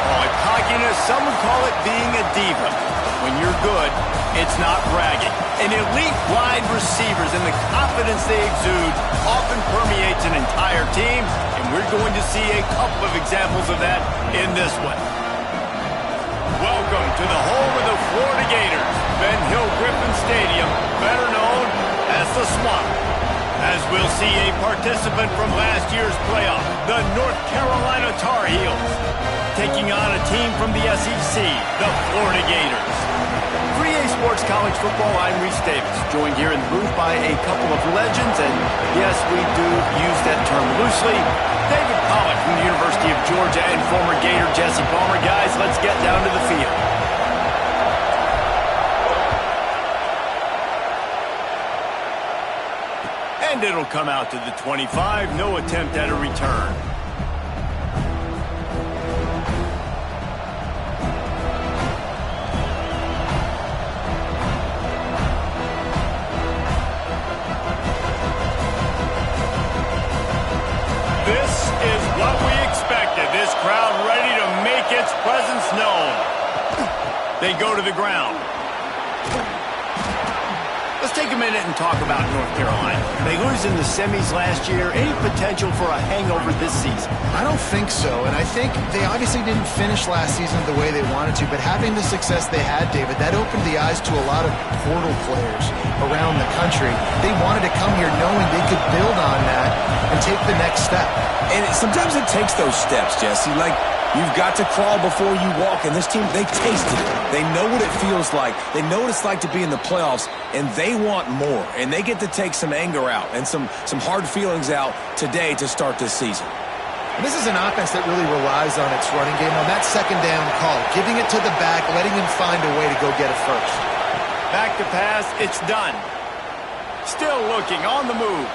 Oh, and cockiness, some would call it being a diva. When you're good, it's not bragging. And elite wide receivers and the confidence they exude often permeates an entire team, and we're going to see a couple of examples of that in this one. Welcome to the home of the Florida Gators, Ben Hill Griffin Stadium, better known as the Swamp. As we'll see a participant from last year's playoff, the North Carolina Tar Heels, taking on a team from the SEC, the Florida Gators. 3A Sports College Football, I'm Reese Davis, joined here in the booth by a couple of legends, and yes, we do use that term loosely. David Pollack from the University of Georgia and former Gator Jesse Palmer. Guys, let's get down to the field. And it'll come out to the 25, no attempt at a return. This is what we expected. This crowd ready to make its presence known. They go to the ground. Let's take a minute and talk about North Carolina. They lose in the semis last year. Any potential for a hangover this season? I don't think so, and I think they obviously didn't finish last season the way they wanted to, but having the success they had, David, that opened the eyes to a lot of portal players around the country. They wanted to come here knowing they could build on that and take the next step. And sometimes it takes those steps, Jesse. Like, you've got to crawl before you walk, and this team, they tasted it. They know what it feels like. They know what it's like to be in the playoffs, and they want more. And they get to take some anger out and some hard feelings out today to start this season. And this is an offense that really relies on its running game, on that second down call, giving it to the back, letting him find a way to go get it first. Back to pass, it's done. Still looking, on the move.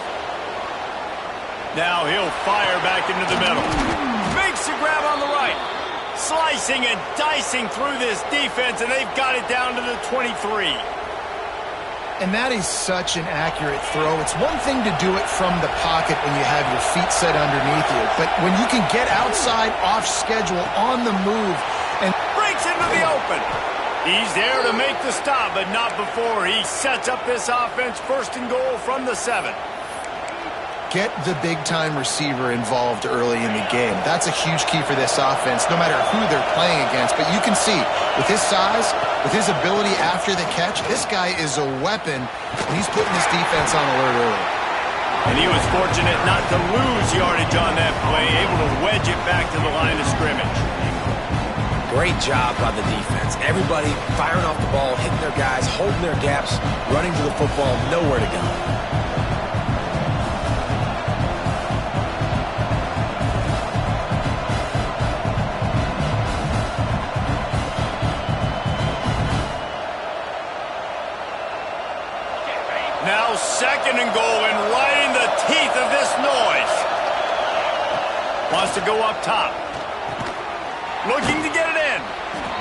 Now he'll fire back into the middle. Makes the grab on the right. Slicing and dicing through this defense, and they've got it down to the 23. And that is such an accurate throw. It's one thing to do it from the pocket when you have your feet set underneath you, but when you can get outside, off schedule, on the move, and breaks into the open. He's there to make the stop, but not before he sets up this offense first and goal from the 7. Get the big-time receiver involved early in the game. That's a huge key for this offense, no matter who they're playing against. But you can see, with his size, with his ability after the catch, this guy is a weapon, and he's putting his defense on alert early. And he was fortunate not to lose yardage on that play, able to wedge it back to the line of scrimmage. Great job by the defense. Everybody firing off the ball, hitting their guys, holding their gaps, running to the football, nowhere to go. Now second and goal, and right in the teeth of this noise. Wants to go up top. Looking to get it in.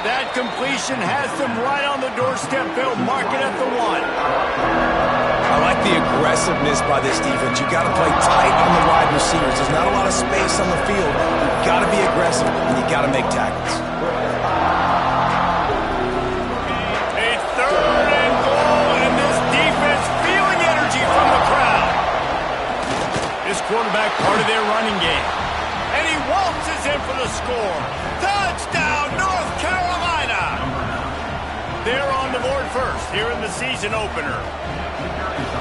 That completion has them right on the doorstep. They'll mark it at the 1. I like the aggressiveness by this defense. You got to play tight on the wide receivers. There's not a lot of space on the field. You got to be aggressive, and you got to make tackles. A third and goal, and this defense feeling energy from the crowd. This quarterback part of their running game. And he waltzes in for the score. Touchdown, North Carolina! They're on the board first here in the season opener.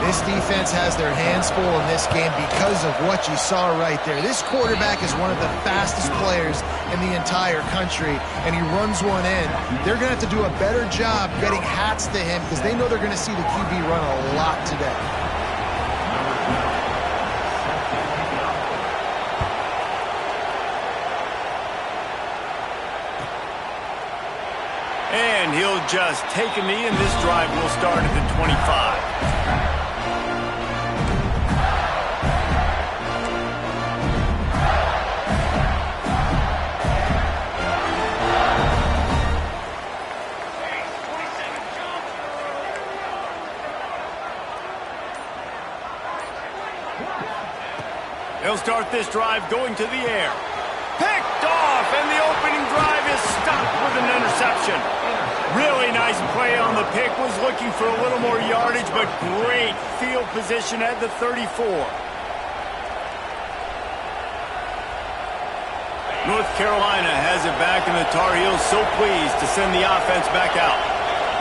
This defense has their hands full in this game because of what you saw right there. This quarterback is one of the fastest players in the entire country, and he runs one in. They're going to have to do a better job getting hats to him because they know they're going to see the QB run a lot today. And he'll just take a knee, and this drive will start at the 25. They'll start this drive going to the air. Picked off, and the opening drive is play on the pick was looking for a little more yardage, but great field position at the 34. North Carolina has it back, and the Tar Heels so pleased to send the offense back out.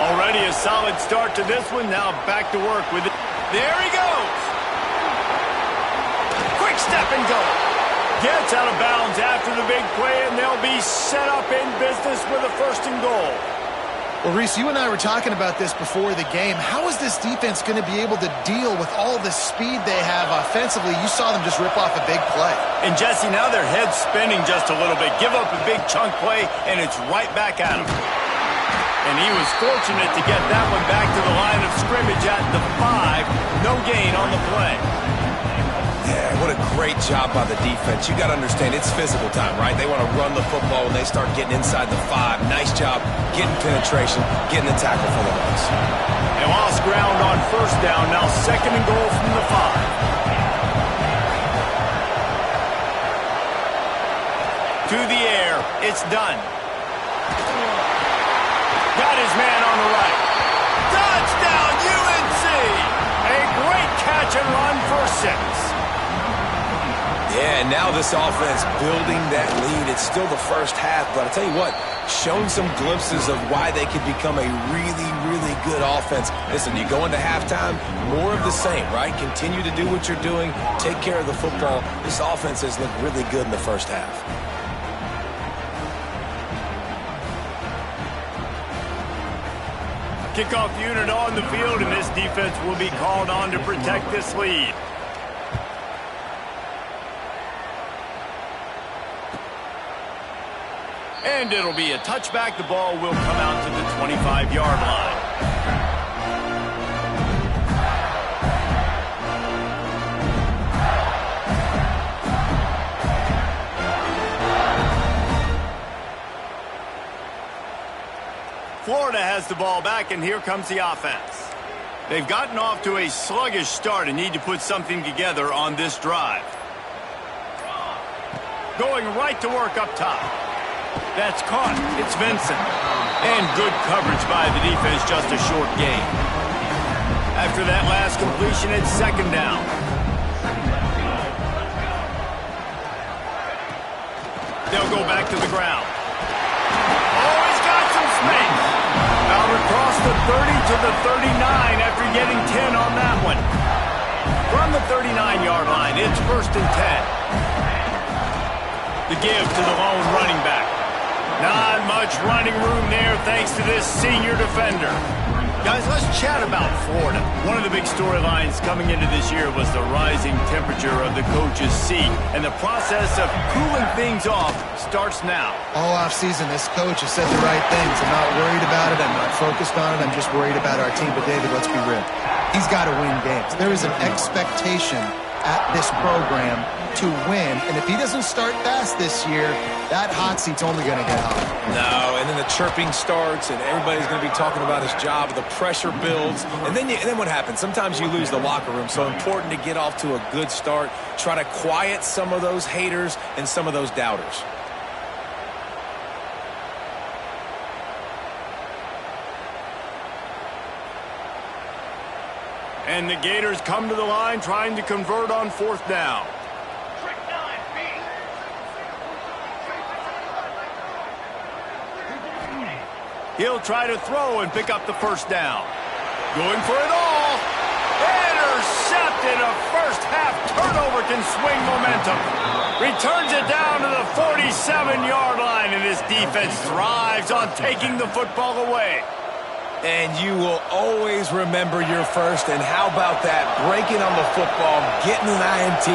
Already a solid start to this one. Now back to work with it. There he goes. Quick step and go. Gets out of bounds after the big play, and they'll be set up in business with a 1st and goal. Well, Reese, you and I were talking about this before the game. How is this defense going to be able to deal with all the speed they have offensively? You saw them just rip off a big play. And, Jesse, now their head's spinning just a little bit. Give up a big chunk play, and it's right back at him. And he was fortunate to get that one back to the line of scrimmage at the 5. No gain on the play. Yeah, what a great job by the defense. You got to understand, it's physical time, right? They want to run the football when they start getting inside the 5. Nice job getting penetration, getting the tackle for the loss. They lost ground on 1st down. Now 2nd and goal from the 5. To the air. It's done. Got his man on the right. Touchdown, UNC! A great catch and run for 6. Yeah, and now this offense building that lead. It's still the first half, but I'll tell you what, shown some glimpses of why they could become a really, really good offense. Listen, you go into halftime, more of the same, right? Continue to do what you're doing, take care of the football. This offense has looked really good in the first half. Kickoff unit on the field, and this defense will be called on to protect this lead. And it'll be a touchback. The ball will come out to the 25-yard line. Florida has the ball back, and here comes the offense. They've gotten off to a sluggish start and need to put something together on this drive. Going right to work up top. That's caught. It's Vincent. And good coverage by the defense, just a short gain. After that last completion, it's 2nd down. They'll go back to the ground. Oh, he's got some space. Out across the 30 to the 39 after getting 10 on that one. From the 39-yard line, it's 1st and 10. The give to the lone running back. Not much running room there thanks to this senior defender. Guys, let's chat about Florida. One of the big storylines coming into this year was the rising temperature of the coach's seat. And the process of cooling things off starts now. All offseason, this coach has said the right things. I'm not worried about it. I'm not focused on it. I'm just worried about our team. But, David, let's be real. He's got to win games. There is an expectation at this program to win, and if he doesn't start fast this year, that hot seat's only going to get hot. No, and then the chirping starts, and everybody's going to be talking about his job. The pressure builds, and then what happens? Sometimes you lose the locker room. So important to get off to a good start. Try to quiet some of those haters and some of those doubters. And the Gators come to the line trying to convert on 4th down. He'll try to throw and pick up the 1st down. Going for it all. Intercepted. A first-half turnover can swing momentum. Returns it down to the 47-yard line, and this defense thrives on taking the football away. And you will always remember your first. And how about that? Breaking on the football, getting an INT,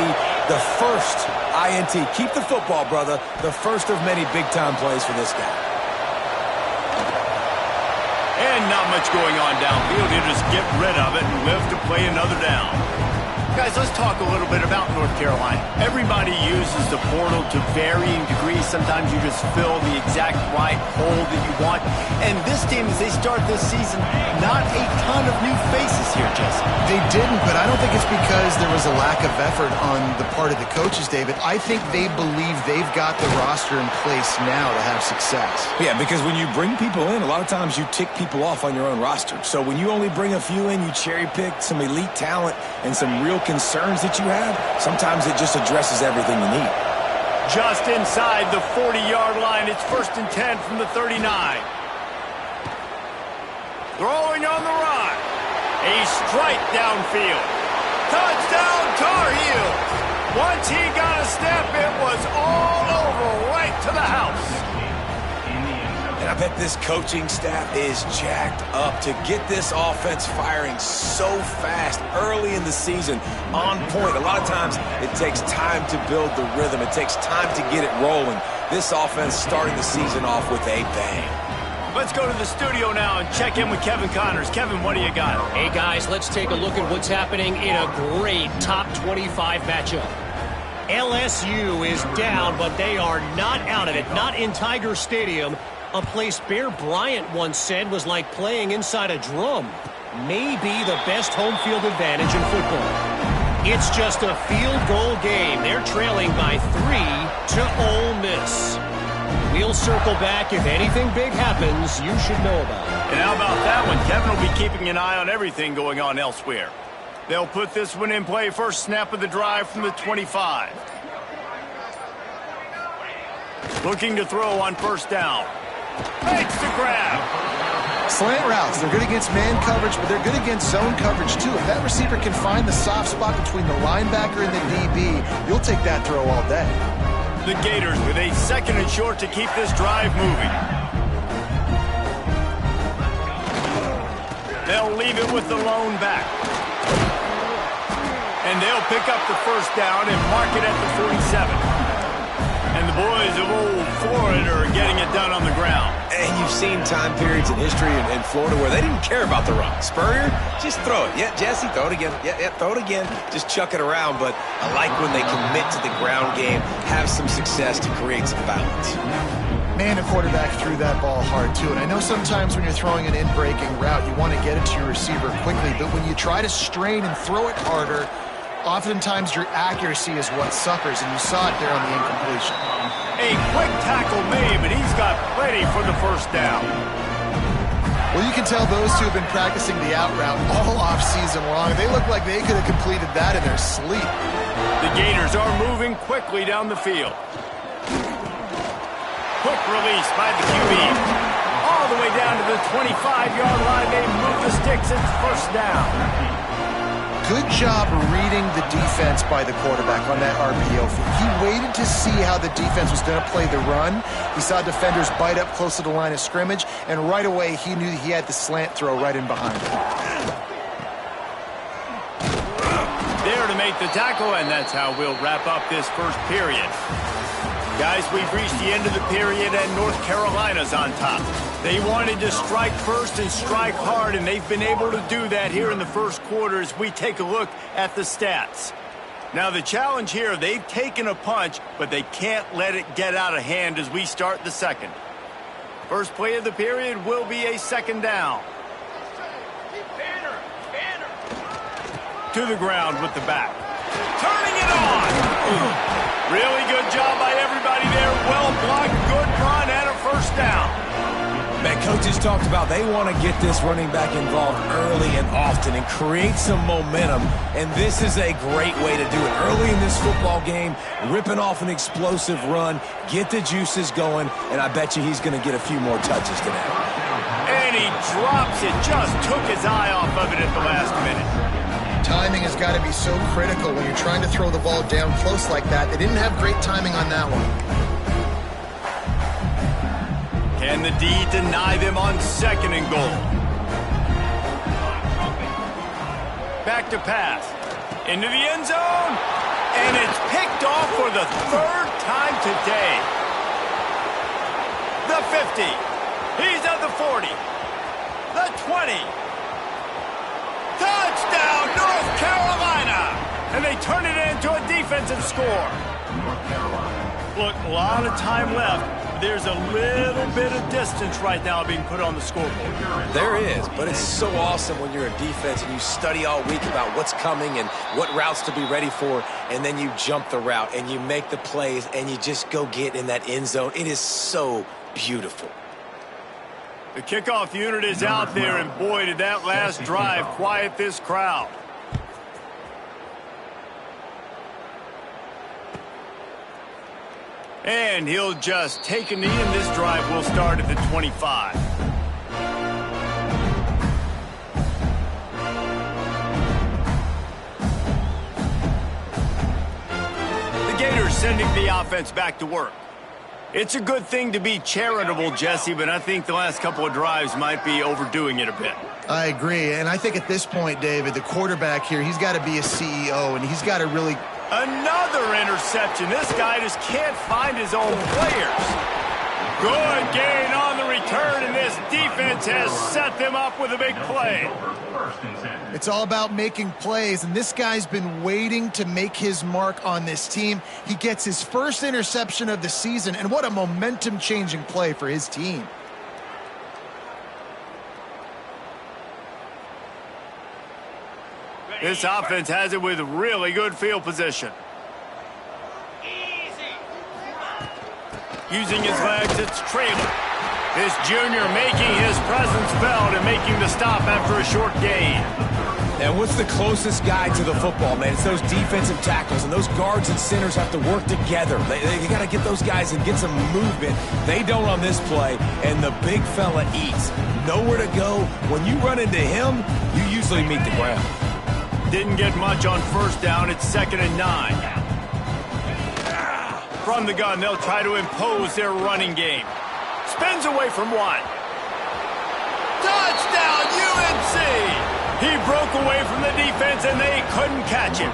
the first INT. Keep the football, brother. The first of many big-time plays for this guy. And not much going on downfield. He'll just get rid of it and live to play another down. Guys, let's talk a little bit about North Carolina. Everybody uses the portal to varying degrees. Sometimes you just fill the exact right hole that you want. And this team, as they start this season, not a ton of new faces here, Jesse. They didn't, but I don't think it's because there was a lack of effort on the part of the coaches, David. I think they believe they've got the roster in place now to have success. Yeah, because when you bring people in, a lot of times you tick people off on your own roster. So when you only bring a few in, you cherry-pick some elite talent and some real concerns that you have, sometimes it just addresses everything you need. Just inside the 40-yard line, it's 1st and 10 from the 39. Throwing on the run. A strike downfield. Touchdown Tar Heels. Once he got a step, it was all over right to the house. And I bet this coaching staff is jacked up to get this offense firing so fast early in the season, on point. A lot of times it takes time to build the rhythm. It takes time to get it rolling. This offense starting the season off with a bang. Let's go to the studio now and check in with Kevin Connors. Kevin, what do you got? Hey, guys, let's take a look at what's happening in a great top 25 matchup. LSU is down, but they are not out of it, not in Tiger Stadium. A place Bear Bryant once said was like playing inside a drum. Maybe the best home field advantage in football. It's just a field goal game. They're trailing by 3 to Ole Miss. We'll circle back. If anything big happens, you should know about it. And how about that one? Kevin will be keeping an eye on everything going on elsewhere. They'll put this one in play. First snap of the drive from the 25. Looking to throw on 1st down. Makes the grab. Slant routes, they're good against man coverage, but they're good against zone coverage too. If that receiver can find the soft spot between the linebacker and the DB, you'll take that throw all day. The Gators with a 2nd and short to keep this drive moving. They'll leave it with the lone back. And they'll pick up the 1st down and mark it at the 47. And the boys of old Florida are getting it done on the ground. And you've seen time periods in history in Florida where they didn't care about the run. Spurrier, just throw it. Yeah, Jesse, throw it again. Yeah, throw it again. Just chuck it around. But I like when they commit to the ground game, have some success to create some balance. Man, the quarterback threw that ball hard, too. And I know sometimes when you're throwing an in-breaking route, you want to get it to your receiver quickly. But when you try to strain and throw it harder, oftentimes your accuracy is what suffers, and you saw it there on the incompletion. A quick tackle made, but he's got plenty for the 1st down. Well, you can tell those two have been practicing the out route all off-season long. They look like they could have completed that in their sleep. The Gators are moving quickly down the field. Quick release by the QB. All the way down to the 25-yard line. They move the sticks. It's 1st down. Good job reading the defense by the quarterback on that RPO feed. He waited to see how the defense was going to play the run. He saw defenders bite up close to the line of scrimmage, and right away he knew he had the slant throw right in behind him. There to make the tackle, and that's how we'll wrap up this 1st period. Guys, we've reached the end of the period, and North Carolina's on top. They wanted to strike first and strike hard, and they've been able to do that here in the 1st quarter as we take a look at the stats. Now, the challenge here, they've taken a punch, but they can't let it get out of hand as we start the 2nd. First play of the period will be a 2nd down. To the ground with the back. Turning it on! Really good job by everybody there. Well blocked, good run, and a 1st down. Man, coaches talked about they want to get this running back involved early and often and create some momentum, and this is a great way to do it. Early in this football game, ripping off an explosive run, get the juices going, and I bet you he's going to get a few more touches today. And he drops it, just took his eye off of it at the last minute. Timing has got to be so critical when you're trying to throw the ball down close like that. They didn't have great timing on that one. Can the D deny them on 2nd and goal? Back to pass. Into the end zone. And it's picked off for the 3rd time today. The 50. He's at the 40. The 20. Touchdown, North Carolina! and they turn it into a defensive score. Look, a lot of time left. There's a little bit of distance right now being put on the scoreboard. There is, but it's so awesome when you're a defense and you study all week about what's coming and what routes to be ready for, and then you jump the route and you make the plays and you just go get in that end zone. It is so beautiful. The kickoff unit is out there, and boy, did that last drive quiet this crowd. And he'll just take a knee, and this drive will start at the 25. The Gators sending the offense back to work. It's a good thing to be charitable, Jesse, but I think the last couple of drives might be overdoing it a bit. I agree, and I think at this point, David, the quarterback here, he's got to be a CEO, and he's got to really... Another interception. This guy just can't find his own players. Good gain on the return, and this defense has set them up with a big play. It's all about making plays, and this guy's been waiting to make his mark on this team. He gets his first interception of the season, and what a momentum-changing play for his team. This offense has it with really good field position. Using his legs, it's Traylor. This junior making his presence felt and making the stop after a short gain. And what's the closest guy to the football, man? It's those defensive tackles, and those guards and centers have to work together. They got to get those guys and get some movement. They don't on this play, and the big fella eats. Nowhere to go. When you run into him, you usually meet the ground. Didn't get much on first down. It's 2nd and 9. From the gun, they'll try to impose their running game. Spins away from one. Touchdown, UNC! He broke away from the defense, and they couldn't catch him.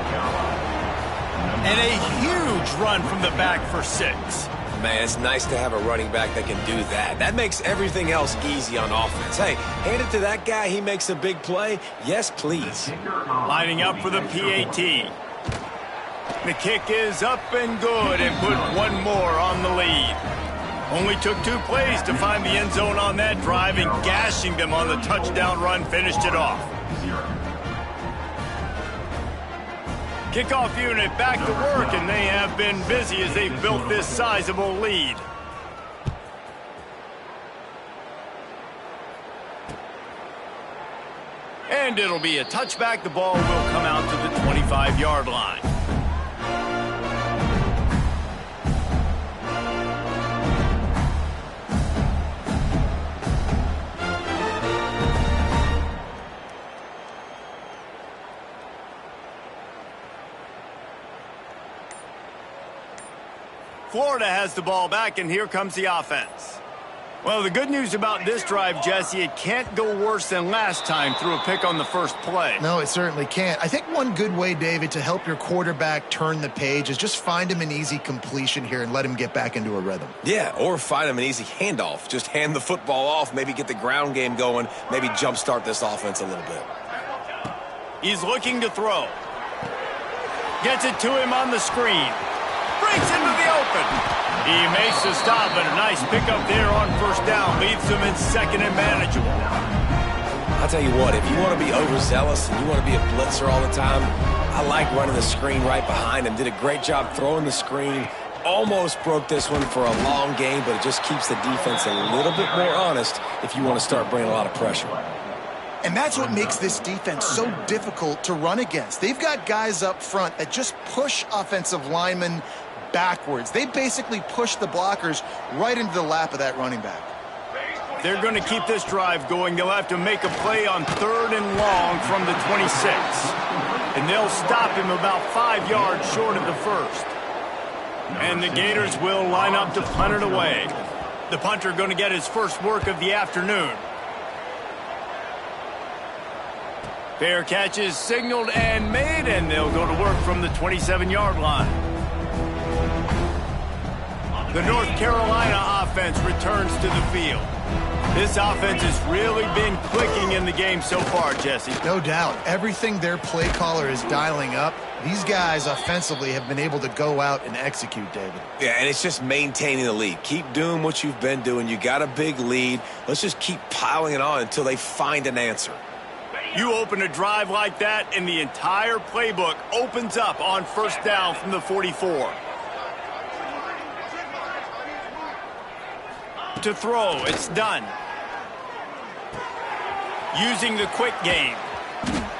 And a huge run from the back for 6. Man, it's nice to have a running back that can do that. That makes everything else easy on offense. Hey, hand it to that guy. He makes a big play. Yes, please. Lining up for the PAT. The kick is up and good, and put one more on the lead. Only took 2 plays to find the end zone on that drive, and gashing them on the touchdown run finished it off. Kickoff unit back to work, and they have been busy as they've built this sizable lead. And it'll be a touchback. The ball will come out to the 25-yard line. Florida has the ball back, and here comes the offense. Well, the good news about this drive, Jesse, it can't go worse than last time through a pick on the first play. No, it certainly can't. I think one good way, David, to help your quarterback turn the page is just find him an easy completion here and let him get back into a rhythm. Yeah, or find him an easy handoff. Just hand the football off, maybe get the ground game going, maybe jumpstart this offense a little bit. He's looking to throw. Gets it to him on the screen. Breaks into the open. He makes the stop, but a nice pickup there on first down. Leaves him in 2nd and manageable. I'll tell you what, if you want to be overzealous and you want to be a blitzer all the time, I like running the screen right behind him. Did a great job throwing the screen. Almost broke this one for a long game, but it just keeps the defense a little bit more honest if you want to start bringing a lot of pressure. And that's what makes this defense so difficult to run against. They've got guys up front that just push offensive linemen backwards. They basically push the blockers right into the lap of that running back. They're going to keep this drive going. They'll have to make a play on 3rd and long from the 26. And they'll stop him about 5 yards short of the first. And the Gators will line up to punt it away. The punter going to get his first work of the afternoon. Fair catch is signaled and made, and they'll go to work from the 27-yard line. The North Carolina offense returns to the field. This offense has really been clicking in the game so far, Jesse. No doubt. Everything their play caller is dialing up, these guys offensively have been able to go out and execute, David. Yeah, and it's just maintaining the lead. Keep doing what you've been doing. You got a big lead. Let's just keep piling it on until they find an answer. You open a drive like that, and the entire playbook opens up on first down from the 44. To throw, it's done. Using the quick game.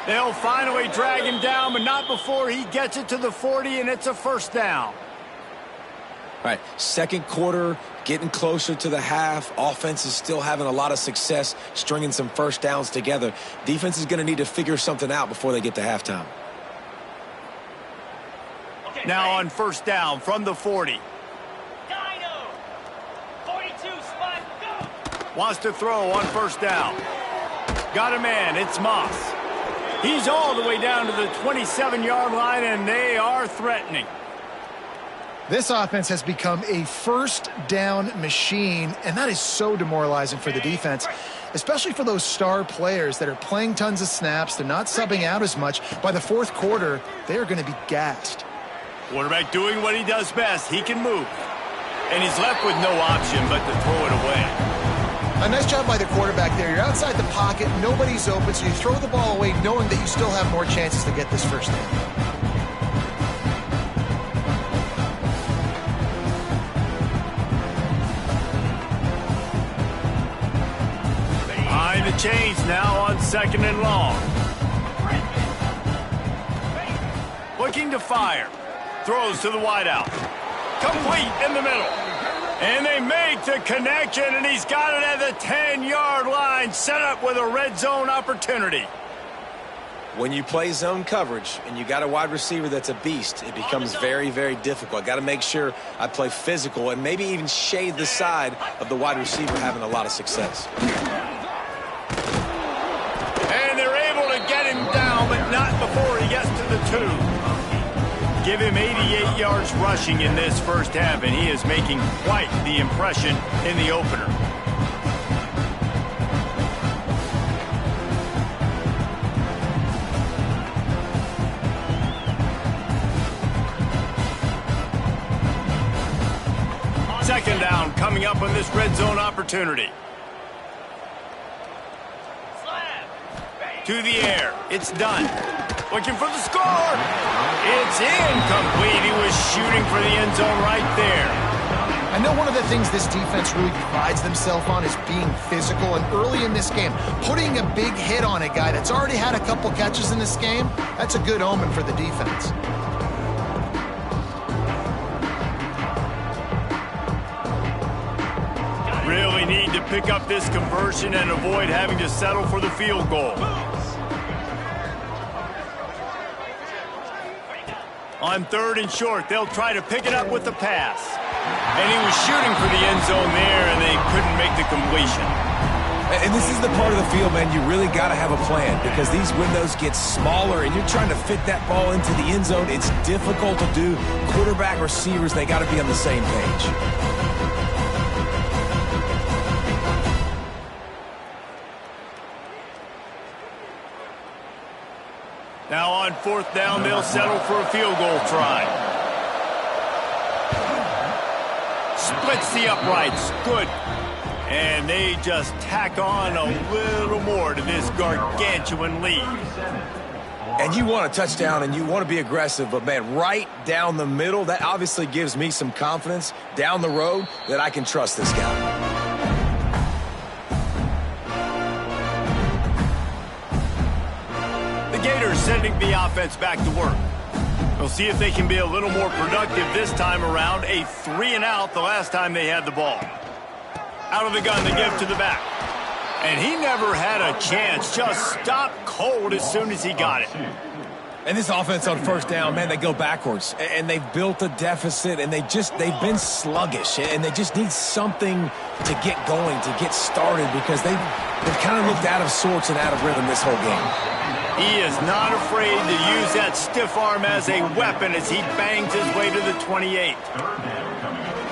They'll finally drag him down, but not before he gets it to the 40, and it's a first down. All right, second quarter, getting closer to the half. Offense is still having a lot of success stringing some first downs together. Defense is going to need to figure something out before they get to halftime. Now on first down from the 40. Dino! 42, spot, go! Wants to throw on first down. Got a man, it's Moss. He's all the way down to the 27-yard line, and they are threatening. This offense has become a first down machine, and that is so demoralizing for the defense, especially for those star players that are playing tons of snaps. They're not subbing out as much. By the fourth quarter, they are going to be gassed. Quarterback doing what he does best. He can move. And he's left with no option but to throw it away. A nice job by the quarterback there. You're outside the pocket, nobody's open, so you throw the ball away knowing that you still have more chances to get this first down. Behind the chains now on second and long. Looking to fire. Throws to the wideout. Complete in the middle. And they make the connection, and he's got it at the 10-yard line, set up with a red zone opportunity. When you play zone coverage and you got a wide receiver that's a beast, it becomes very, very difficult. I got to make sure I play physical and maybe even shade the side of the wide receiver having a lot of success. And they're able to get him down, but not before he gets to the 2. Give him 88 yards rushing in this first half, and he is making quite the impression in the opener. Second down coming up on this red zone opportunity. To the air. It's done. Looking for the score. It's incomplete. He was shooting for the end zone right there. I know one of the things this defense really prides themselves on is being physical, and early in this game, putting a big hit on a guy that's already had a couple catches in this game, that's a good omen for the defense. Really need to pick up this conversion and avoid having to settle for the field goal. On third and short, they'll try to pick it up with the pass. And he was shooting for the end zone there, and they couldn't make the completion. And this is the part of the field, man, you really got to have a plan because these windows get smaller and you're trying to fit that ball into the end zone. It's difficult to do. Quarterback, receivers, they got to be on the same page. Now on fourth down, they'll settle for a field goal try. Splits the uprights. Good. And they just tack on a little more to this gargantuan lead. And you want a touchdown and you want to be aggressive, but, man, right down the middle, that obviously gives me some confidence down the road that I can trust this guy. Gators sending the offense back to work. We'll see if they can be a little more productive this time around. A 3-and-out the last time they had the ball. Out of the gun, they give to the back. And he never had a chance. Just stopped cold as soon as he got it. And this offense on first down, man, they go backwards. And they've built a deficit, and they've been sluggish. And they just need something to get going, to get started, because they've kind of looked out of sorts and out of rhythm this whole game. He is not afraid to use that stiff arm as a weapon as he bangs his way to the 28.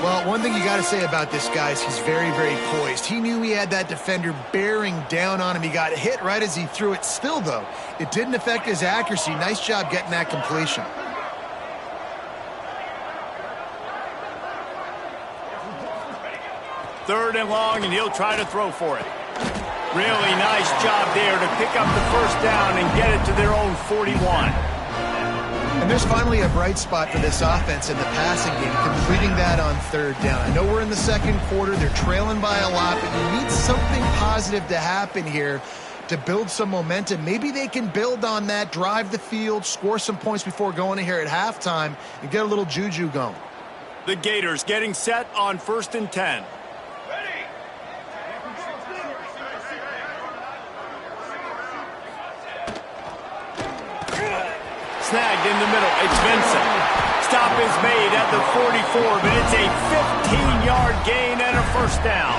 Well, one thing you got to say about this guy is he's very, very poised. He knew he had that defender bearing down on him. He got hit right as he threw it. Still, though, it didn't affect his accuracy. Nice job getting that completion. Third and long, and he'll try to throw for it. Really nice job there to pick up the first down and get it to their own 41. And there's finally a bright spot for this offense in the passing game, completing that on third down. I know we're in the second quarter. They're trailing by a lot, but you need something positive to happen here to build some momentum. Maybe they can build on that, drive the field, score some points before going in here at halftime, and get a little juju going. The Gators getting set on 1st and 10. Snagged in the middle. It's Vincent. Stop is made at the 44, but it's a 15-yard gain and a first down.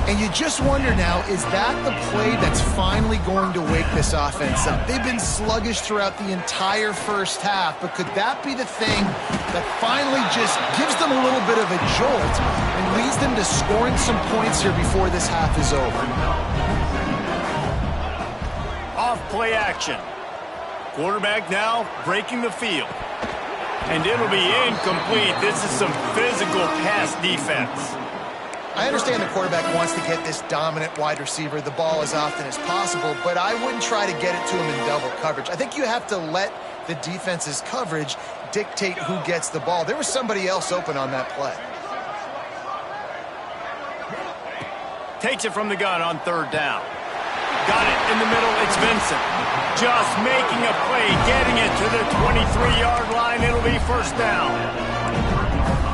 And you just wonder now, is that the play that's finally going to wake this offense up? They've been sluggish throughout the entire first half, but could that be the thing that finally just gives them a little bit of a jolt and leads them to scoring some points here before this half is over? Off play action. Quarterback now breaking the field. And it'll be incomplete. This is some physical pass defense. I understand the quarterback wants to get this dominant wide receiver the ball as often as possible, but I wouldn't try to get it to him in double coverage. I think you have to let the defense's coverage dictate who gets the ball. There was somebody else open on that play. Takes it from the gun on third down. Got it in the middle. It's Vincent. Just making a play, getting it to the 23-yard line. It'll be first down.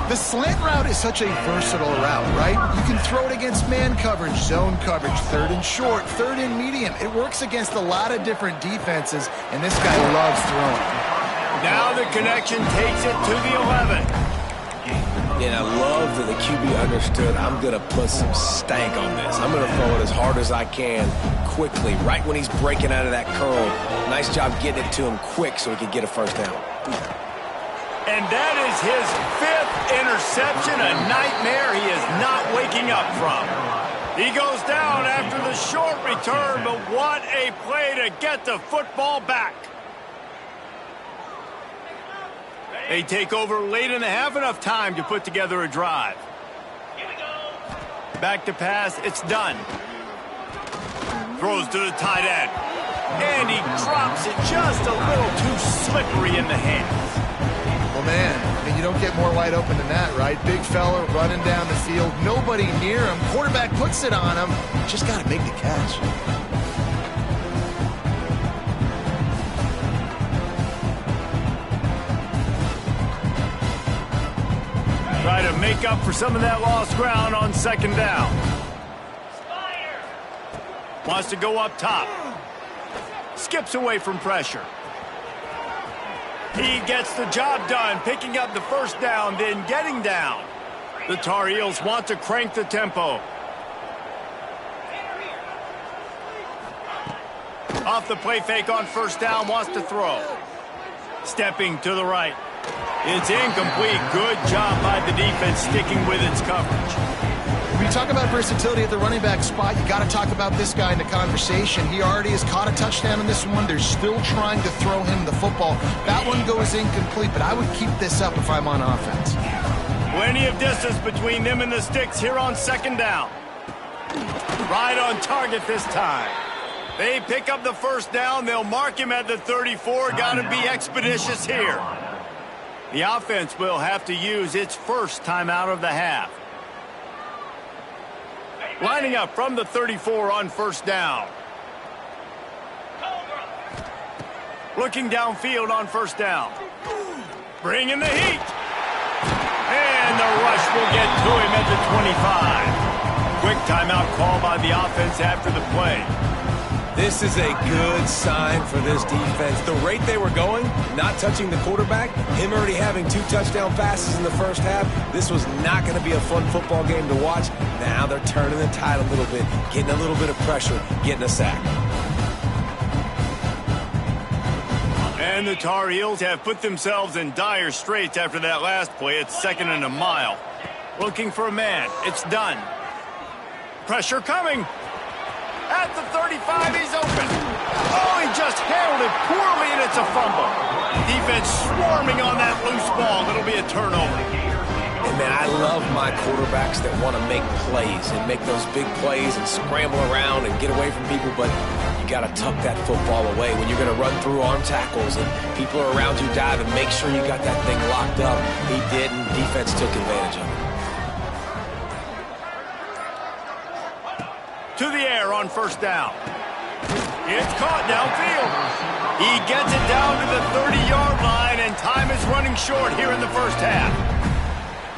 The slant route is such a versatile route, right? You can throw it against man coverage, zone coverage, third and short, third and medium. It works against a lot of different defenses, and this guy loves throwing. Now the connection takes it to the 11. And I love that the QB understood, I'm going to put some stank on this. I'm going to throw it as hard as I can, quickly, right when he's breaking out of that curl. Nice job getting it to him quick so he could get a first down. And that is his 5th interception, a nightmare he is not waking up from. He goes down after the short return, but what a play to get the football back. They take over late in the half, enough time to put together a drive. Here we go. Back to pass, it's done. Throws to the tight end. And he drops it just a little too slippery in the hands. Well, man, I mean, you don't get more wide open than that, right? Big fella running down the field, nobody near him. Quarterback puts it on him. Just got to make the catch. Try to make up for some of that lost ground on second down. Spire. Wants to go up top. Skips away from pressure. He gets the job done, picking up the first down, then getting down. The Tar Heels want to crank the tempo. Off the play fake on first down, wants to throw. Stepping to the right. It's incomplete. Good job by the defense sticking with its coverage. When you talk about versatility at the running back spot, you got to talk about this guy in the conversation. He already has caught a touchdown in this one. They're still trying to throw him the football. That one goes incomplete, but I would keep this up if I'm on offense. Plenty of distance between them and the sticks here on second down. Right on target this time. They pick up the first down. They'll mark him at the 34. Got to be expeditious here. The offense will have to use its first timeout of the half. Lining up from the 34 on first down. Looking downfield on first down. Bringing the heat. And the rush will get to him at the 25. Quick timeout call by the offense after the play. This is a good sign for this defense. The rate they were going, not touching the quarterback, him already having 2 touchdown passes in the first half, this was not going to be a fun football game to watch. Now they're turning the tide a little bit, getting a little bit of pressure, getting a sack. And the Tar Heels have put themselves in dire straits after that last play. It's 2nd and a mile. Looking for a man. It's done. Pressure coming. At the 35, he's open. Oh, he just handled it poorly, and it's a fumble. Defense swarming on that loose ball. It'll be a turnover. And, man, I love my quarterbacks that want to make plays and make those big plays and scramble around and get away from people, but you got to tuck that football away when you're going to run through arm tackles and people are around you diving. Make sure you got that thing locked up. He did, and defense took advantage of it. To the air on 1st down. It's caught downfield. He gets it down to the 30-yard line, and time is running short here in the first half.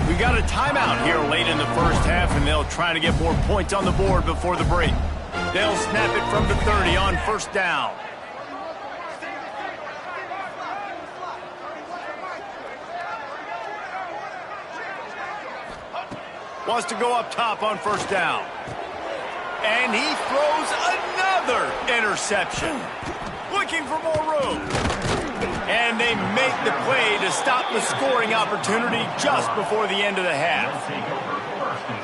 We got a timeout here late in the first half, and they'll try to get more points on the board before the break. They'll snap it from the 30 on 1st down. Wants to go up top on 1st down. And he throws another interception. Looking for more room. And they make the play to stop the scoring opportunity just before the end of the half.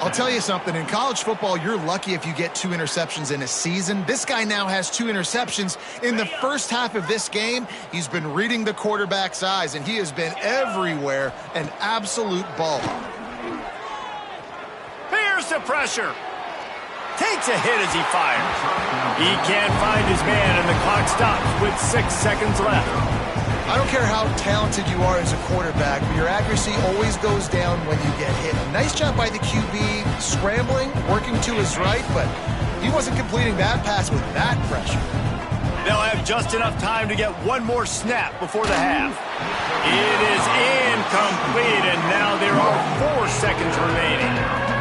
I'll tell you something. In college football, you're lucky if you get 2 interceptions in a season. This guy now has 2 interceptions. In the first half of this game, he's been reading the quarterback's eyes, and he has been everywhere, an absolute baller. Here's the pressure. Takes a hit as he fires. He can't find his man, and the clock stops with 6 seconds left. I don't care how talented you are as a quarterback, but your accuracy always goes down when you get hit. Nice job by the QB, scrambling, working to his right, but he wasn't completing that pass with that pressure. They'll have just enough time to get one more snap before the half. It is incomplete, and now there are 4 seconds remaining.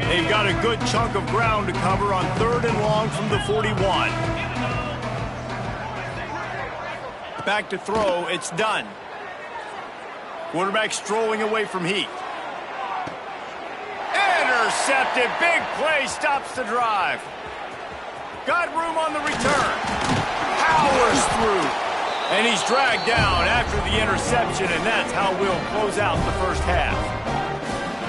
They've got a good chunk of ground to cover on 3rd and long from the 41. Back to throw. It's done. Quarterback strolling away from Heath. Intercepted. Big play stops the drive. Got room on the return. Powers through. And he's dragged down after the interception, and that's how we'll close out the first half.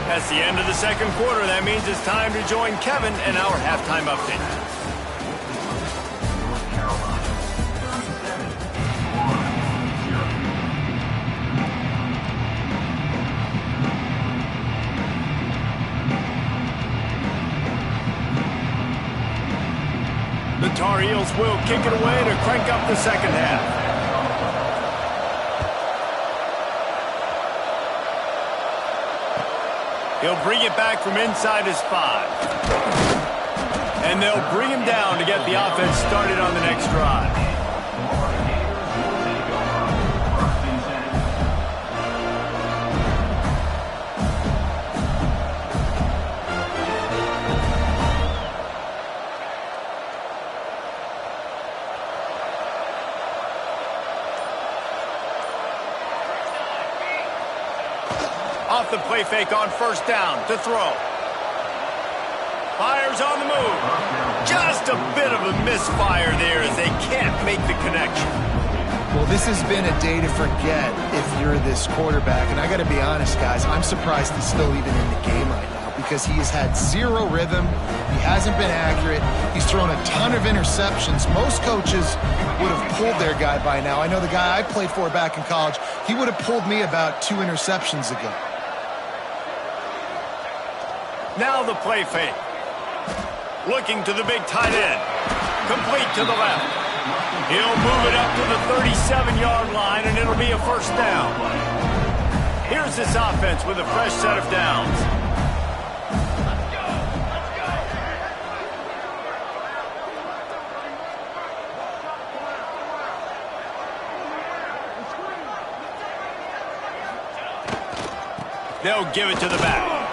That's the end of the 2nd quarter. That means it's time to join Kevin in our halftime update. The Tar Heels will kick it away to crank up the 2nd half. He'll bring it back from inside his 5. And they'll bring him down to get the offense started on the next drive. Off the play fake on 1st down to throw. Fires on the move. Just a bit of a misfire there as they can't make the connection. Well, this has been a day to forget if you're this quarterback. And I got to be honest, guys, I'm surprised he's still even in the game right now because he has had 0 rhythm. He hasn't been accurate. He's thrown a ton of interceptions. Most coaches would have pulled their guy by now. I know the guy I played for back in college, he would have pulled me about 2 interceptions ago. Now the play fake. Looking to the big tight end. Complete to the left. He'll move it up to the 37-yard line, and it'll be a 1st down. Here's this offense with a fresh set of downs. They'll give it to the back.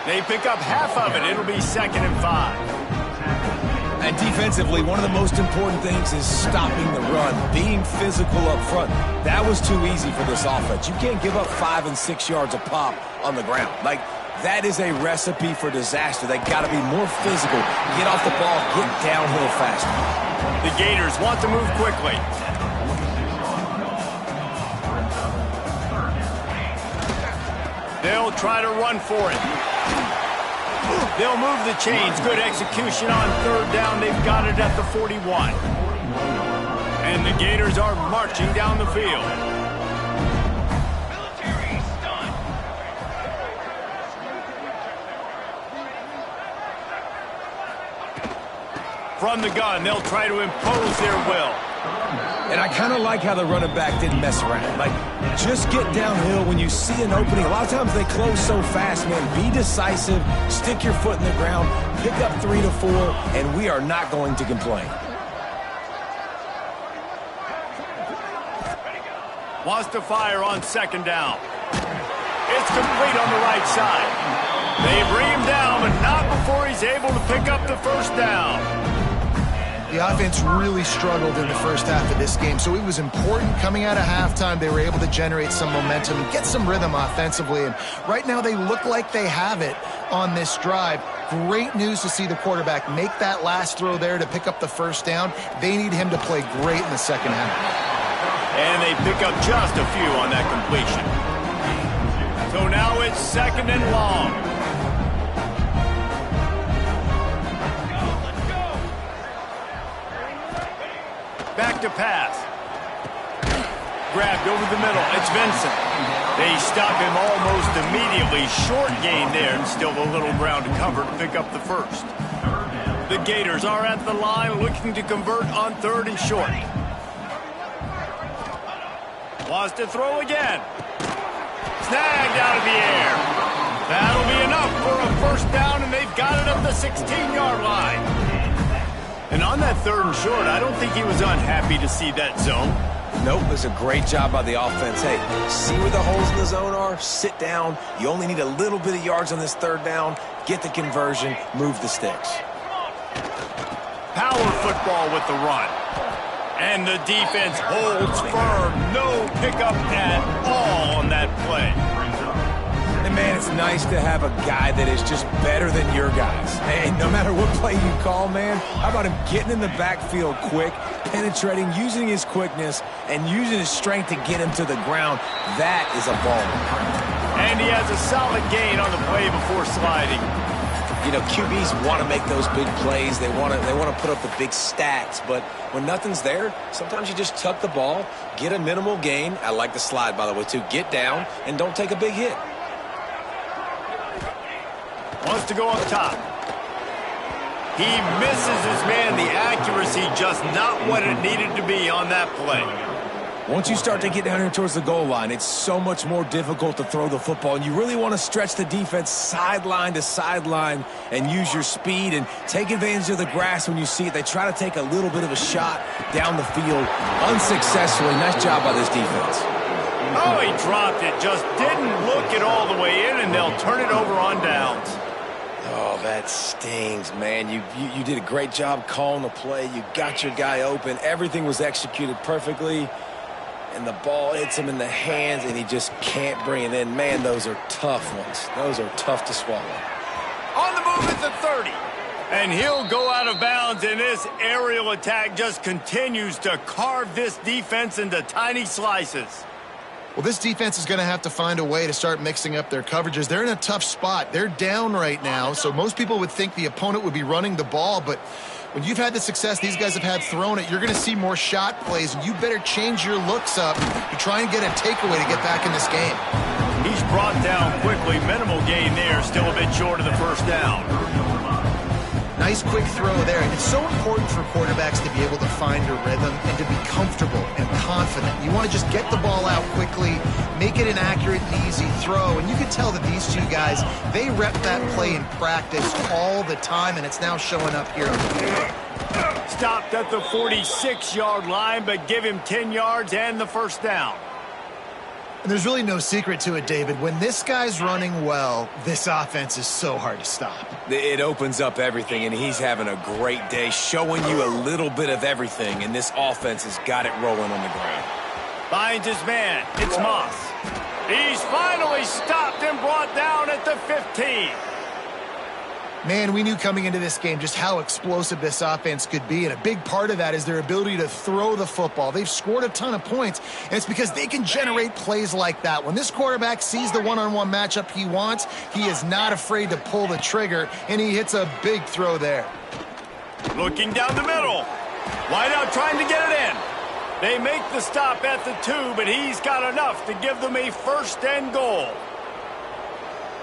They pick up half of it. It'll be 2nd and 5. And defensively, one of the most important things is stopping the run, being physical up front. That was too easy for this offense. You can't give up 5 and 6 yards a pop on the ground. Like, that is a recipe for disaster. They got to be more physical, get off the ball, get downhill faster. The Gators want to move quickly. They'll try to run for it. They'll move the chains. Good execution on third down. They've got it at the 41. And the Gators are marching down the field. From the gun, they'll try to impose their will. And I kind of like how the running back didn't mess around. Like, just get downhill when you see an opening. A lot of times they close so fast, man. Be decisive, stick your foot in the ground, pick up 3 to 4, and we are not going to complain. Wants to fire on second down. It's complete on the right side. They bring him down, but not before he's able to pick up the first down. The offense really struggled in the first half of this game, so it was important coming out of halftime. They were able to generate some momentum and get some rhythm offensively, and right now they look like they have it on this drive. Great news to see the quarterback make that last throw there to pick up the first down. They need him to play great in the second half. And they pick up just a few on that completion. So now it's second and long. Back to pass. Grabbed over the middle. It's Vincent. They stop him almost immediately. Short gain there, and still a little ground to cover to pick up the first. The Gators are at the line looking to convert on third and short. Wants to throw again. Snagged out of the air. That'll be enough for a first down, and they've got it at the 16-yard line. And on that third and short, I don't think he was unhappy to see that zone. Nope, it's a great job by the offense. Hey, see where the holes in the zone are, sit down. You only need a little bit of yards on this third down. Get the conversion, move the sticks. Power football with the run. And the defense holds firm. No pickup at all on that play. And man, it's nice to have a guy that is just better than your guys. Hey, no matter what play you call, man, how about him getting in the backfield quick, penetrating, using his quickness, and using his strength to get him to the ground? That is a ball. And he has a solid gain on the play before sliding. You know, QBs want to make those big plays. They want to put up the big stats. But when nothing's there, sometimes you just tuck the ball, get a minimal gain. I like the slide, by the way, too. Get down and don't take a big hit. Wants to go up top. He misses his man. The accuracy just not what it needed to be on that play. Once you start to get down here towards the goal line, it's so much more difficult to throw the football. And you really want to stretch the defense sideline to sideline and use your speed and take advantage of the grass when you see it. They try to take a little bit of a shot down the field unsuccessfully. Nice job by this defense. Oh, he dropped it. Just didn't look it all the way in, and they'll turn it over on downs. Oh, that stings, man. You did a great job calling the play. You got your guy open. Everything was executed perfectly. And the ball hits him in the hands, and he just can't bring it in. Man, those are tough ones. Those are tough to swallow. On the move at the 30. And he'll go out of bounds, and this aerial attack just continues to carve this defense into tiny slices. Well, this defense is going to have to find a way to start mixing up their coverages. They're in a tough spot. They're down right now, so most people would think the opponent would be running the ball, but when you've had the success these guys have had throwing it, you're going to see more shot plays, and you better change your looks up to try and get a takeaway to get back in this game. He's brought down quickly. Minimal gain there, still a bit short of the first down. Nice quick throw there. It's so important for quarterbacks to be able to find a rhythm and to be comfortable and confident. You want to just get the ball out quickly, make it an accurate and easy throw. And you can tell that these two guys, they rep that play in practice all the time, and it's now showing up here on the field. Stopped at the 46-yard line, but give him 10 yards and the first down. And there's really no secret to it, David. When this guy's running well, this offense is so hard to stop. It opens up everything, and he's having a great day, showing you a little bit of everything, and this offense has got it rolling on the ground. Finds his man. It's Moss. He's finally stopped and brought down at the 15. Man, we knew coming into this game just how explosive this offense could be, and a big part of that is their ability to throw the football. They've scored a ton of points, and it's because they can generate plays like that. When this quarterback sees the one-on-one matchup he wants, he is not afraid to pull the trigger, and he hits a big throw there. Looking down the middle. Wideout trying to get it in. They make the stop at the 2, but he's got enough to give them a first and goal.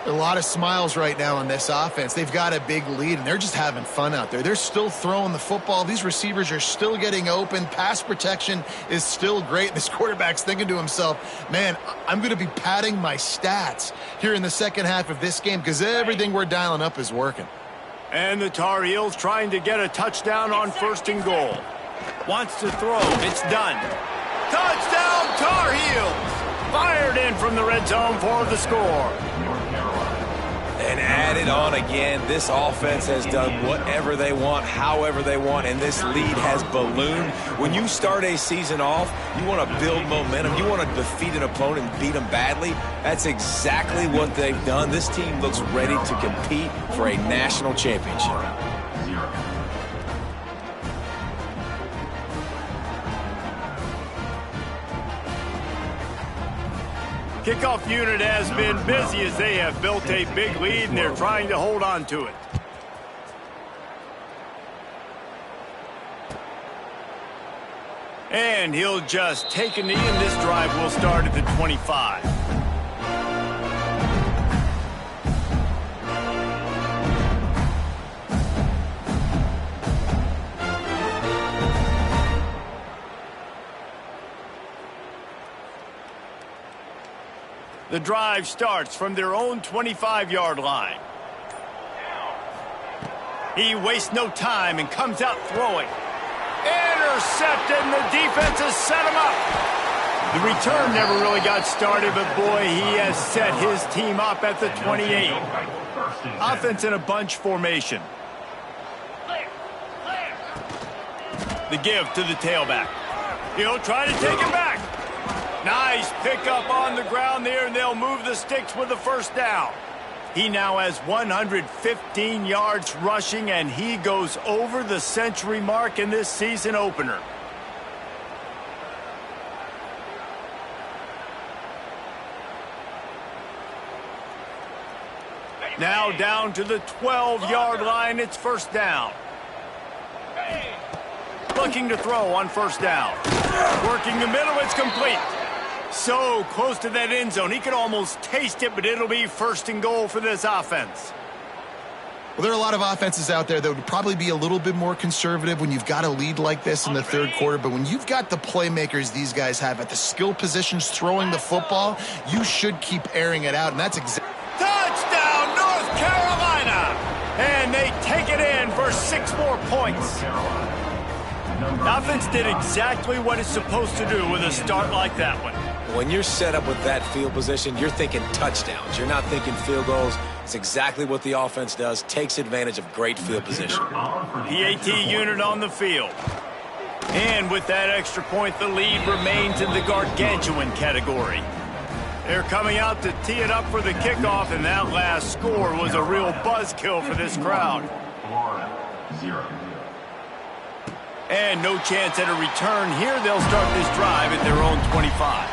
A lot of smiles right now on this offense. They've got a big lead, and they're just having fun out there. They're still throwing the football. These receivers are still getting open. Pass protection is still great. This quarterback's thinking to himself, man, I'm going to be padding my stats here in the second half of this game because everything we're dialing up is working. And the Tar Heels trying to get a touchdown on first and goal. Wants to throw. It's done. Touchdown, Tar Heels! Fired in from the red zone for the score. And added on again, this offense has done whatever they want, however they want, and this lead has ballooned. When you start a season off, you want to build momentum. You want to defeat an opponent and beat them badly. That's exactly what they've done. This team looks ready to compete for a national championship. Kickoff unit has been busy as they have built a big lead, and they're trying to hold on to it. And he'll just take a knee, and this drive will start at the 25. The drive starts from their own 25-yard line. He wastes no time and comes out throwing. Intercepted, and the defense has set him up. The return never really got started, but boy, he has set his team up at the 28. Offense in a bunch formation. The give to the tailback. He'll try to take it back. Nice pickup on the ground there, and they'll move the sticks with the first down. He now has 115 yards rushing, and he goes over the century mark in this season opener. Now down to the 12-yard line. It's first down. Looking to throw on first down. Working the middle. It's complete. So close to that end zone. He could almost taste it, but it'll be first and goal for this offense. Well, there are a lot of offenses out there that would probably be a little bit more conservative when you've got a lead like this in the third quarter. But when you've got the playmakers these guys have at the skill positions throwing the football, you should keep airing it out. And that's exactly... Touchdown, North Carolina! And they take it in for 6 more points. The offense did exactly what it's supposed to do with a start like that one. When you're set up with that field position, you're thinking touchdowns. You're not thinking field goals. It's exactly what the offense does, takes advantage of great field position. PAT unit on the field. And with that extra point, the lead remains in the gargantuan category. They're coming out to tee it up for the kickoff, and that last score was a real buzzkill for this crowd. And no chance at a return here. They'll start this drive at their own 25.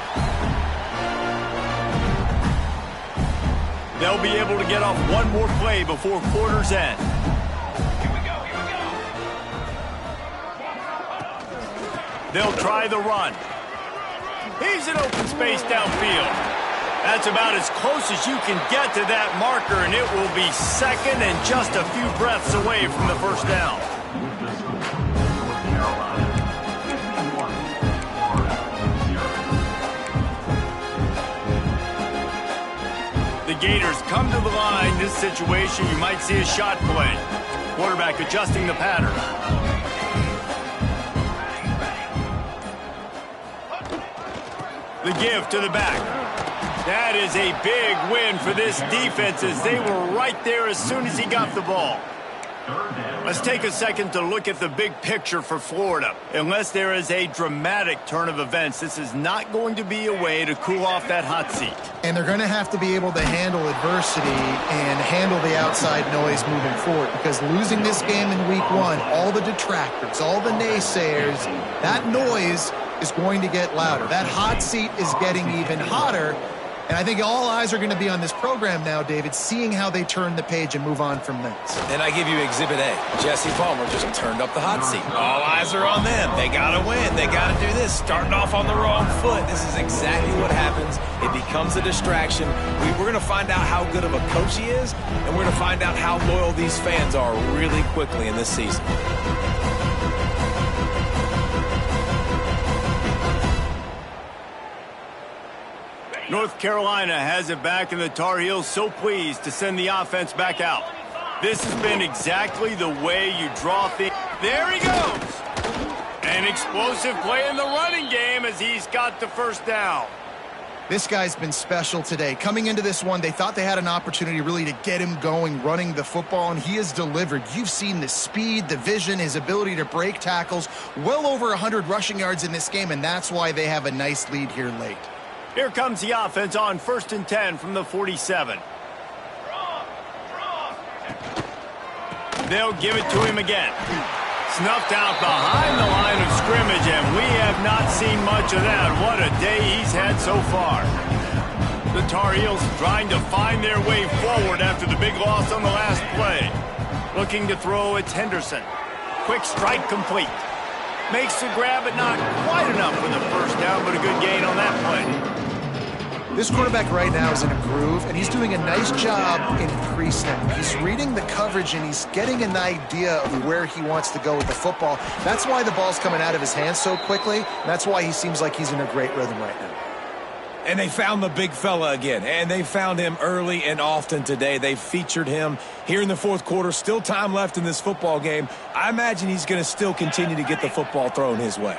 They'll be able to get off one more play before quarter's end. Here we go. They'll try the run. He's in open space downfield. That's about as close as you can get to that marker, and it will be second and just a few breaths away from the first down. The Gators come to the line. This situation, you might see a shot play. Quarterback adjusting the pattern. The give to the back. That is a big win for this defense as they were right there as soon as he got the ball. Let's take a second to look at the big picture for Florida. Unless there is a dramatic turn of events, this is not going to be a way to cool off that hot seat. And they're going to have to be able to handle adversity and handle the outside noise moving forward, because losing this game in week 1, all the detractors, all the naysayers, that noise is going to get louder. That hot seat is getting even hotter. And I think all eyes are going to be on this program now, David, seeing how they turn the page and move on from this. And I give you Exhibit A. Jesse Palmer just turned up the hot seat. All eyes are on them. They got to win. They got to do this. Starting off on the wrong foot. This is exactly what happens. It becomes a distraction. We're going to find out how good of a coach he is, and we're going to find out how loyal these fans are really quickly in this season. North Carolina has it back, and the Tar Heels so pleased to send the offense back out. This has been exactly the way you draw things. There he goes. An explosive play in the running game as he's got the first down. This guy's been special today. Coming into this one, they thought they had an opportunity really to get him going, running the football, and he has delivered. You've seen the speed, the vision, his ability to break tackles. Well over 100 rushing yards in this game, and that's why they have a nice lead here late. Here comes the offense on 1st and 10 from the 47. They'll give it to him again. Snuffed out behind the line of scrimmage, and we have not seen much of that. What a day he's had so far. The Tar Heels trying to find their way forward after the big loss on the last play. Looking to throw, it's Henderson. Quick strike complete. Makes the grab, but not quite enough for the first down, but a good gain on that play. This quarterback right now is in a groove, and he's doing a nice job in pre-snap. He's reading the coverage, and he's getting an idea of where he wants to go with the football. That's why the ball's coming out of his hands so quickly. That's why he seems like he's in a great rhythm right now. And they found the big fella again, and they found him early and often today. They featured him here in the fourth quarter. Still time left in this football game. I imagine he's going to still continue to get the football thrown his way.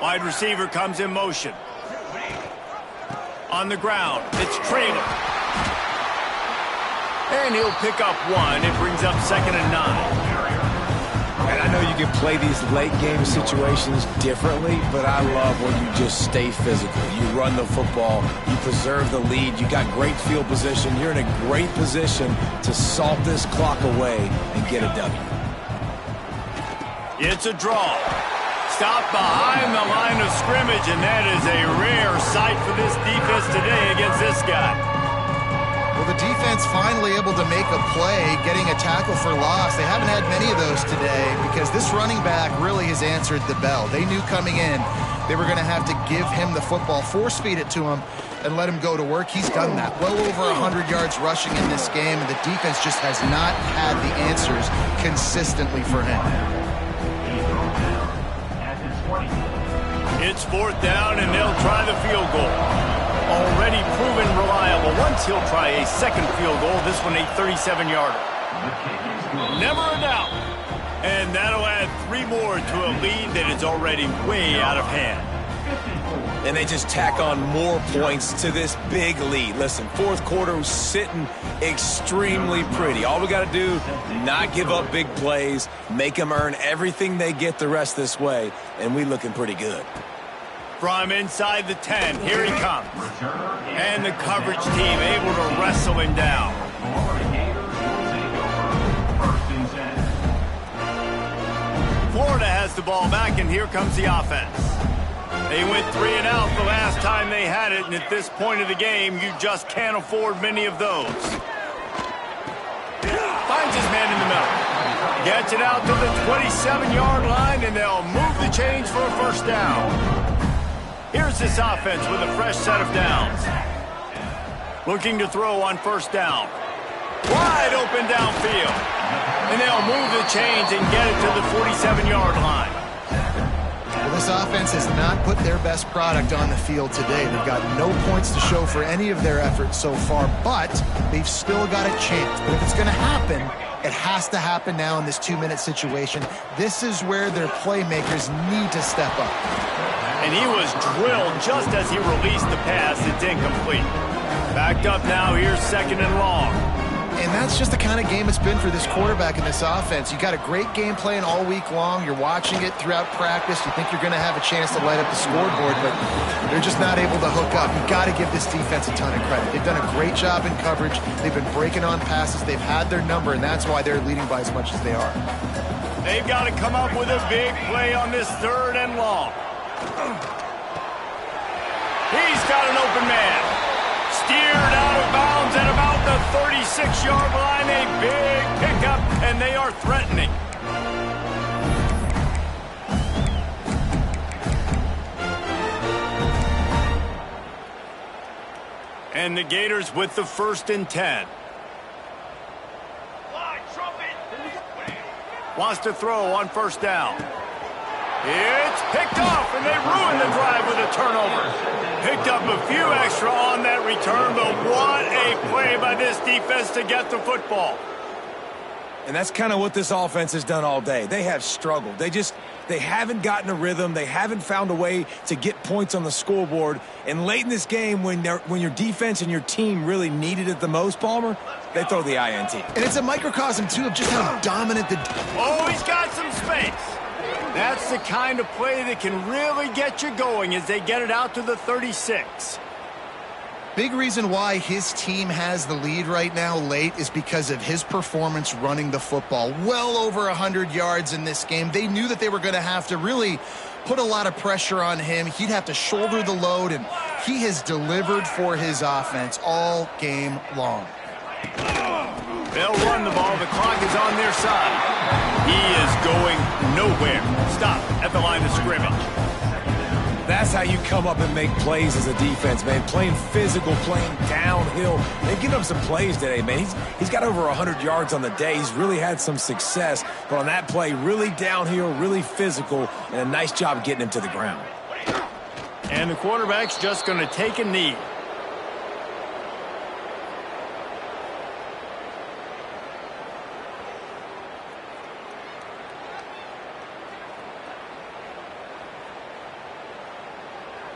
Wide receiver comes in motion. On the ground, it's Traylor. And he'll pick up one. It brings up 2nd and 9. And I know you can play these late game situations differently, but I love when you just stay physical. You run the football, you preserve the lead, you got great field position. You're in a great position to salt this clock away and get a W. It's a draw. Stopped behind the line of scrimmage, and that is a rare sight for this defense today against this guy. Well, the defense finally able to make a play, getting a tackle for loss. They haven't had many of those today because this running back really has answered the bell. They knew coming in they were going to have to give him the football, force-feed it to him, and let him go to work. He's done that. Well over 100 yards rushing in this game, and the defense just has not had the answers consistently for him. It's 4th down, and they'll try the field goal. Already proven reliable. Once he'll try a second field goal, this one a 37-yarder. Never a doubt. And that'll add 3 more to a lead that is already way out of hand. And they just tack on more points to this big lead. Listen, fourth quarter was sitting extremely pretty. All we got to do, not give up big plays, make them earn everything they get the rest this way, and we looking pretty good. From inside the 10, here he comes. And the coverage team able to wrestle him down. Florida has the ball back, and here comes the offense. They went 3 and out the last time they had it, and at this point of the game, you just can't afford many of those. Finds his man in the middle. Gets it out to the 27-yard line, and they'll move the chains for a first down. Here's this offense with a fresh set of downs. Looking to throw on first down. Wide open downfield. And they'll move the chains and get it to the 47-yard line. Well, this offense has not put their best product on the field today. They've got no points to show for any of their efforts so far, but they've still got a chance. But if it's going to happen, it has to happen now in this 2-minute situation. This is where their playmakers need to step up. And he was drilled just as he released the pass. It's incomplete. Backed up now. Here's 2nd and long. And that's just the kind of game it's been for this quarterback in this offense. You got a great game plan all week long. You're watching it throughout practice. You think you're going to have a chance to light up the scoreboard, but they're just not able to hook up. You got to give this defense a ton of credit. They've done a great job in coverage. They've been breaking on passes. They've had their number, and that's why they're leading by as much as they are. They've got to come up with a big play on this 3rd and long. He's got an open man. Steered out of bounds at about the 36-yard line. A big pickup, and they are threatening. And the Gators with the 1st and 10. Wants to throw on 1st down. It's picked off, and they ruin the drive with a turnover. Picked up a few extra on that return, but what a play by this defense to get the football. And that's kind of what this offense has done all day. They have struggled. They haven't gotten a rhythm. They haven't found a way to get points on the scoreboard. And late in this game, when your defense and your team really needed it the most, Palmer, they throw the INT. And it's a microcosm, too, of just how dominant the... Oh, he's got some space. That's the kind of play that can really get you going as they get it out to the 36. Big reason why his team has the lead right now late is because of his performance running the football. Well over 100 yards in this game. They knew that they were going to have to really put a lot of pressure on him. He'd have to shoulder the load, and he has delivered for his offense all game long. They'll run the ball. The clock is on their side. He is going nowhere. Stop at the line of scrimmage. That's how you come up and make plays as a defense, man. Playing physical, playing downhill. They've given up some plays today, man. He's got over 100 yards on the day. He's really had some success. But on that play, really downhill, really physical, and a nice job getting him to the ground. And the quarterback's just going to take a knee.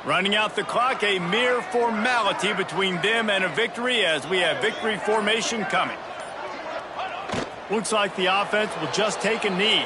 Running out the clock, a mere formality between them and a victory as we have victory formation coming. Looks like the offense will just take a knee.